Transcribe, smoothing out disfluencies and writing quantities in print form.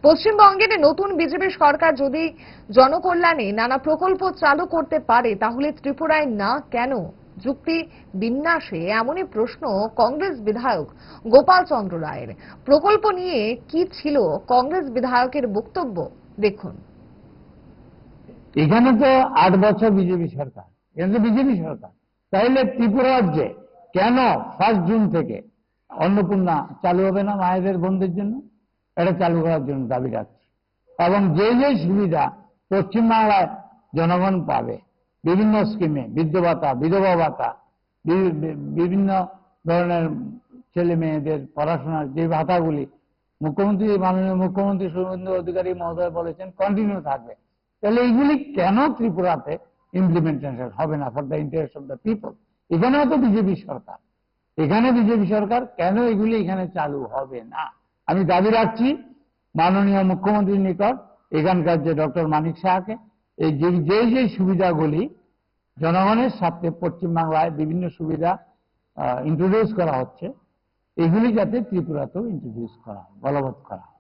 পশ্চিমবঙ্গের নতুন বিজেপি সরকার যদি জনকল্যাণে নানা প্রকল্প চালু করতে পারে তাহলে ত্রিপুরায় না কেন? যুক্তি বিন্যাসে এমনই প্রশ্ন কংগ্রেস বিধায়ক গোপাল চন্দ্র রায়ের। প্রকল্প নিয়ে কি ছিল কংগ্রেস বিধায়কের বক্তব্য, দেখুন। এখানে তো 8 বছর বিজেপি সরকার, কিন্তু বিজেপি সরকার তাইলে ত্রিপুরা রাজ্যে কেন 1 জুন থেকে অন্নপূর্ণা চালু হবে না মায়েদের বোনদের জন্য? এটা চালু করার জন্য দাবি রাখছি। এবং যে যে সুবিধা পশ্চিমবাংলায় জনগণ পাবে বিভিন্ন স্কিমে, বৃদ্ধ ভাতা, বিধবা ভাতা, বিভিন্ন ধরনের ছেলে মেয়েদের পড়াশোনার যে ভাতাগুলি মাননীয় মুখ্যমন্ত্রী শুভেন্দু অধিকারী মহোদয় বলেছেন কন্টিনিউ থাকবে, তাহলে এইগুলি কেন ত্রিপুরাতে ইমপ্লিমেন্টেশন হবে না for the interest of the people? এখানেও তো বিজেপি সরকার, এখানে বিজেপি সরকার, কেন এগুলি এখানে চালু হবে না? আমি দাবি রাখছি মাননীয় মুখ্যমন্ত্রীর নিকট, এখানকার যে ডক্টর মানিক সাহাকে, এই যে সুবিধাগুলি জনগণের স্বার্থে পশ্চিমবাংলায় বিভিন্ন সুবিধা ইন্ট্রোডিউস করা হচ্ছে, এগুলি যাতে ত্রিপুরাতেও ইন্ট্রোডিউস করা হয়, বলবৎ করা হয়।